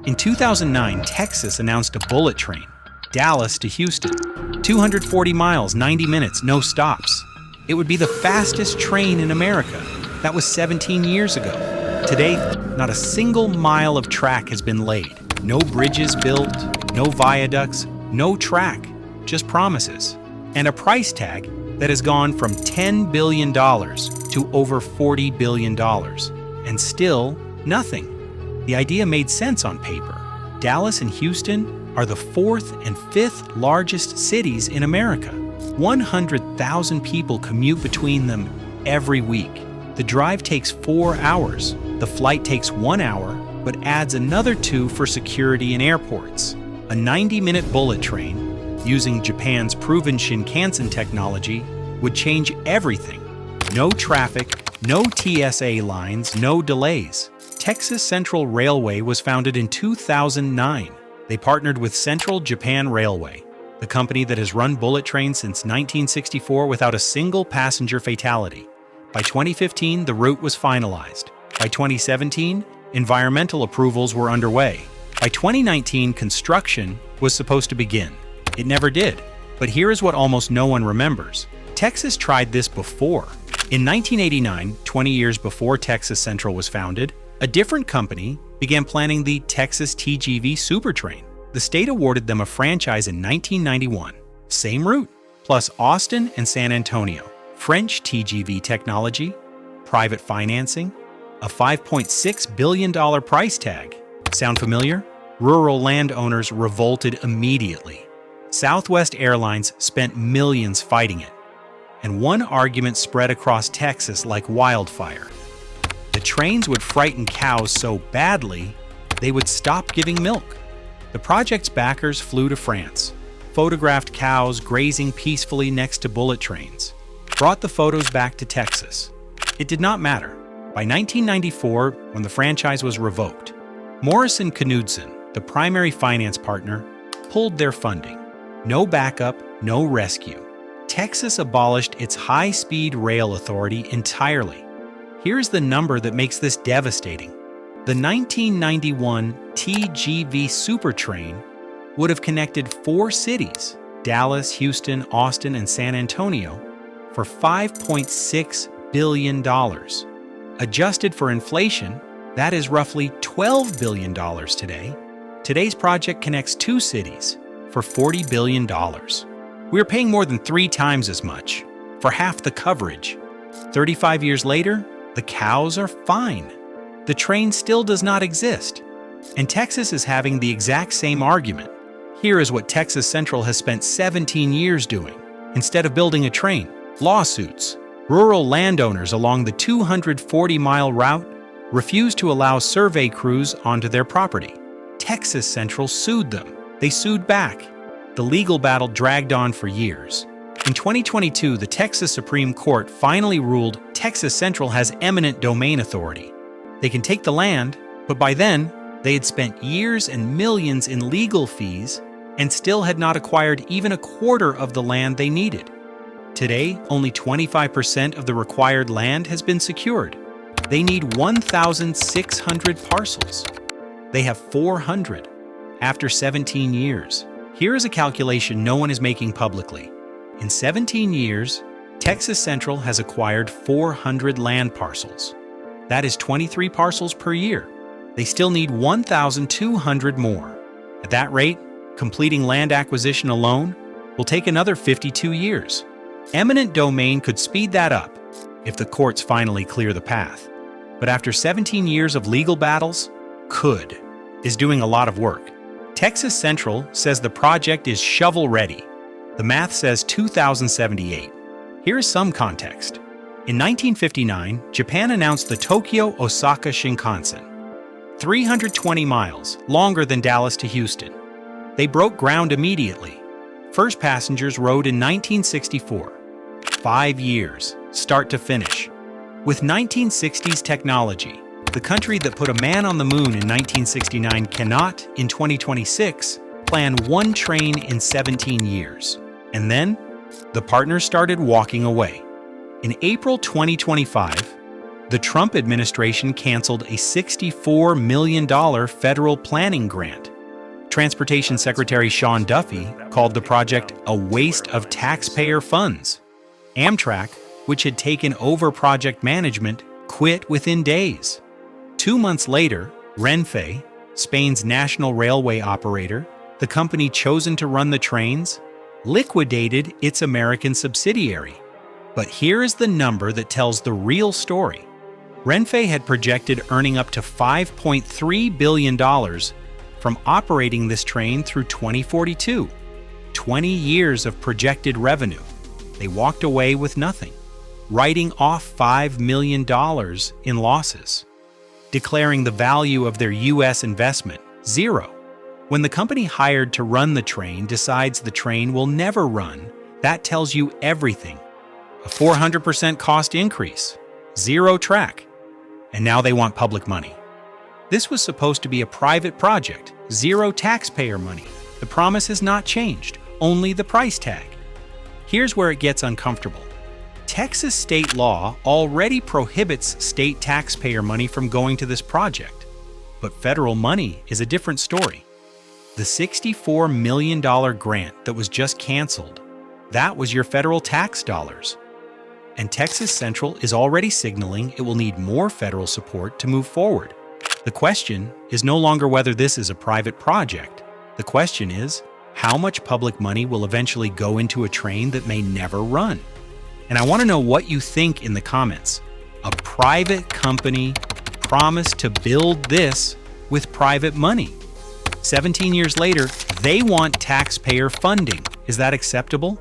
In 2009, Texas announced a bullet train, Dallas to Houston, 240 miles, 90 minutes, no stops. It would be the fastest train in America. That was 17 years ago. Today, not a single mile of track has been laid. No bridges built, no viaducts, no track, just promises. And a price tag that has gone from $10 billion to over $40 billion. And still, nothing. The idea made sense on paper. Dallas and Houston are the fourth and fifth largest cities in America. 100,000 people commute between them every week. The drive takes 4 hours. The flight takes 1 hour, but adds another 2 for security in airports. A 90-minute bullet train, using Japan's proven Shinkansen technology, would change everything. No traffic, no TSA lines, no delays. Texas Central Railway was founded in 2009. They partnered with Central Japan Railway, the company that has run bullet trains since 1964 without a single passenger fatality. By 2015, the route was finalized. By 2017, environmental approvals were underway. By 2019, construction was supposed to begin. It never did. But here is what almost no one remembers. Texas tried this before. In 1989, 20 years before Texas Central was founded, a different company began planning the Texas TGV Supertrain. The state awarded them a franchise in 1991. Same route, plus Austin and San Antonio. French TGV technology, private financing, a $5.6 billion price tag. Sound familiar? Rural landowners revolted immediately. Southwest Airlines spent millions fighting it. And one argument spread across Texas like wildfire. The trains would frighten cows so badly, they would stop giving milk. The project's backers flew to France, photographed cows grazing peacefully next to bullet trains, brought the photos back to Texas. It did not matter. By 1994, when the franchise was revoked, Morrison Knudsen, the primary finance partner, pulled their funding. No backup, no rescue. Texas abolished its high-speed rail authority entirely. Here's the number that makes this devastating. The 1991 TGV Supertrain would have connected 4 cities, Dallas, Houston, Austin, and San Antonio, for $5.6 billion. Adjusted for inflation, that is roughly $12 billion today. Today's project connects 2 cities for $40 billion. We're paying more than 3 times as much for half the coverage. 35 years later, the cows are fine. The train still does not exist. And Texas is having the exact same argument. Here is what Texas Central has spent 17 years doing. Instead of building a train, lawsuits. Rural landowners along the 240-mile route refused to allow survey crews onto their property. Texas Central sued them. They sued back. The legal battle dragged on for years. In 2022, the Texas Supreme Court finally ruled Texas Central has eminent domain authority. They can take the land, but by then, they had spent years and millions in legal fees and still had not acquired even a quarter of the land they needed. Today, only 25% of the required land has been secured. They need 1,600 parcels. They have 400 after 17 years. Here is a calculation no one is making publicly. In 17 years, Texas Central has acquired 400 land parcels. That is 23 parcels per year. They still need 1,200 more. At that rate, completing land acquisition alone will take another 52 years. Eminent domain could speed that up if the courts finally clear the path. But after 17 years of legal battles, is doing a lot of work. Texas Central says the project is shovel-ready. The math says 2078. Here is some context. In 1959, Japan announced the Tokyo-Osaka Shinkansen. 320 miles, longer than Dallas to Houston. They broke ground immediately. First passengers rode in 1964. 5 years, start to finish. With 1960s technology, the country that put a man on the moon in 1969 cannot, in 2026, plan 1 train in 17 years. And then, the partners started walking away. In April 2025, The Trump administration canceled a $64 million federal planning grant. Transportation Secretary Sean Duffy called the project a waste of taxpayer funds. Amtrak, which had taken over project management, quit within days. 2 months later, Renfe, Spain's national railway operator, the company chosen to run the trains, liquidated its American subsidiary. But here is the number that tells the real story. Renfe had projected earning up to $5.3 billion from operating this train through 2042. 20 years of projected revenue. They walked away with nothing, writing off $5 million in losses, declaring the value of their U.S. investment zero. When the company hired to run the train decides the train will never run, that tells you everything. A 400% cost increase, zero track, and now they want public money. This was supposed to be a private project, zero taxpayer money. The promise has not changed, only the price tag. Here's where it gets uncomfortable. Texas state law already prohibits state taxpayer money from going to this project, but federal money is a different story. The $64 million grant that was just canceled, that was your federal tax dollars. And Texas Central is already signaling it will need more federal support to move forward. The question is no longer whether this is a private project. The question is, how much public money will eventually go into a train that may never run? And I want to know what you think in the comments. A private company promised to build this with private money. 17 years later, they want taxpayer funding. Is that acceptable?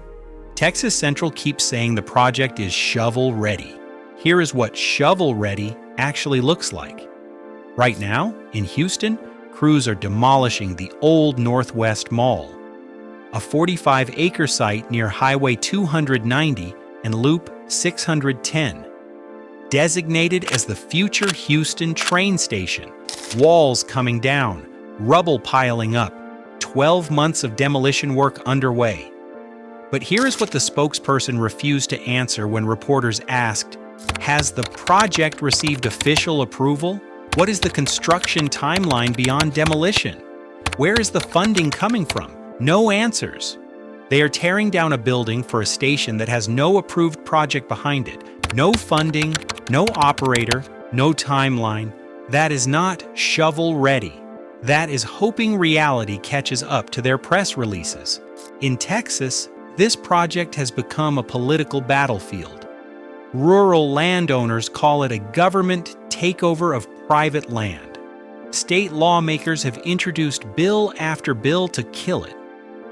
Texas Central keeps saying the project is shovel-ready. Here is what shovel-ready actually looks like. Right now, in Houston, crews are demolishing the old Northwest Mall, a 45-acre site near Highway 290 and Loop 610. Designated as the future Houston train station, walls coming down, rubble piling up, 12 months of demolition work underway. But here is what the spokesperson refused to answer when reporters asked, has the project received official approval? What is the construction timeline beyond demolition? Where is the funding coming from? No answers. They are tearing down a building for a station that has no approved project behind it, no funding, no operator, no timeline. That is not shovel-ready. That is hoping reality catches up to their press releases. In Texas, this project has become a political battlefield. Rural landowners call it a government takeover of private land. State lawmakers have introduced bill after bill to kill it.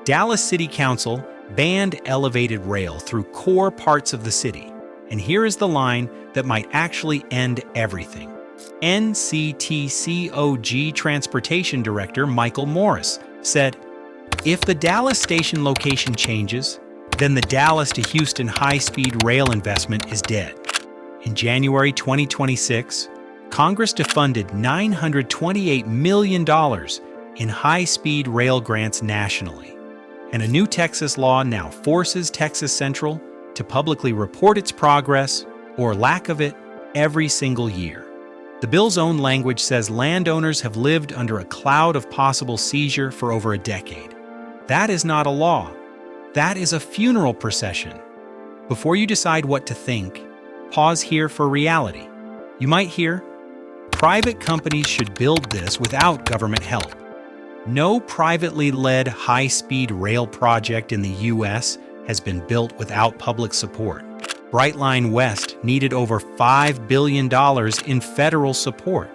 Dallas City Council banned elevated rail through core parts of the city. And here is the line that might actually end everything. NCTCOG Transportation Director Michael Morris said, if the Dallas station location changes, then the Dallas to Houston high-speed rail investment is dead. In January 2026, Congress defunded $928 million in high-speed rail grants nationally. And a new Texas law now forces Texas Central to publicly report its progress, or lack of it, every single year. The bill's own language says landowners have lived under a cloud of possible seizure for over a decade. That is not a law. That is a funeral procession. Before you decide what to think, pause here for reality. You might hear, private companies should build this without government help. No privately led high-speed rail project in the U.S. has been built without public support. Brightline West needed over $5 billion in federal support.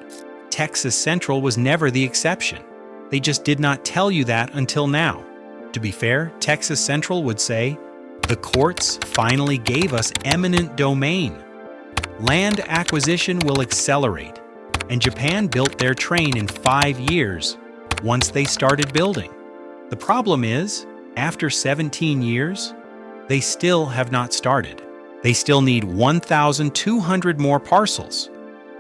Texas Central was never the exception. They just did not tell you that until now. To be fair, Texas Central would say, the courts finally gave us eminent domain. Land acquisition will accelerate, and Japan built their train in 5 years once they started building. The problem is, after 17 years, they still have not started. They still need 1,200 more parcels.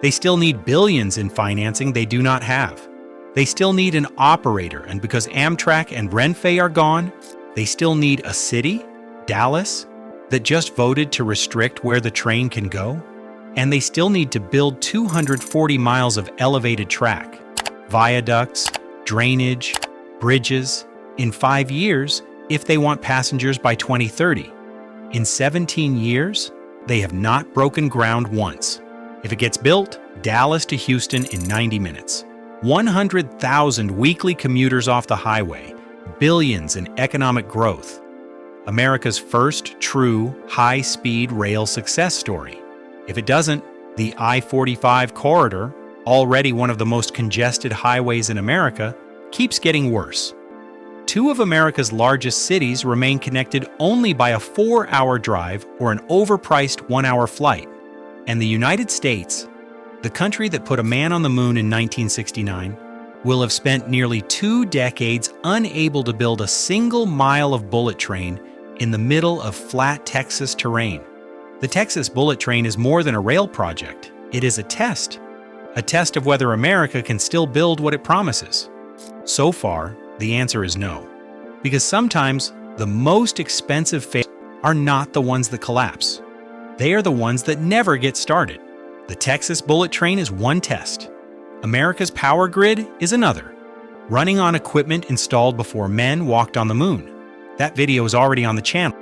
They still need billions in financing they do not have. They still need an operator, and because Amtrak and Renfe are gone, they still need a city, Dallas, that just voted to restrict where the train can go. And they still need to build 240 miles of elevated track, viaducts, drainage, bridges, in 5 years if they want passengers by 2030. In 17 years, they have not broken ground once. If it gets built, Dallas to Houston in 90 minutes. 100,000 weekly commuters off the highway, billions in economic growth. America's first true high-speed rail success story. If it doesn't, the I-45 corridor, already one of the most congested highways in America, keeps getting worse. 2 of America's largest cities remain connected only by a 4-hour drive or an overpriced 1-hour flight. And the United States, the country that put a man on the moon in 1969, will have spent nearly 2 decades unable to build a single mile of bullet train in the middle of flat Texas terrain. The Texas bullet train is more than a rail project. It is a test of whether America can still build what it promises. So far, the answer is no. Because sometimes the most expensive failures are not the ones that collapse. They are the ones that never get started. The Texas bullet train is one test. America's power grid is another. Running on equipment installed before men walked on the moon. That video is already on the channel.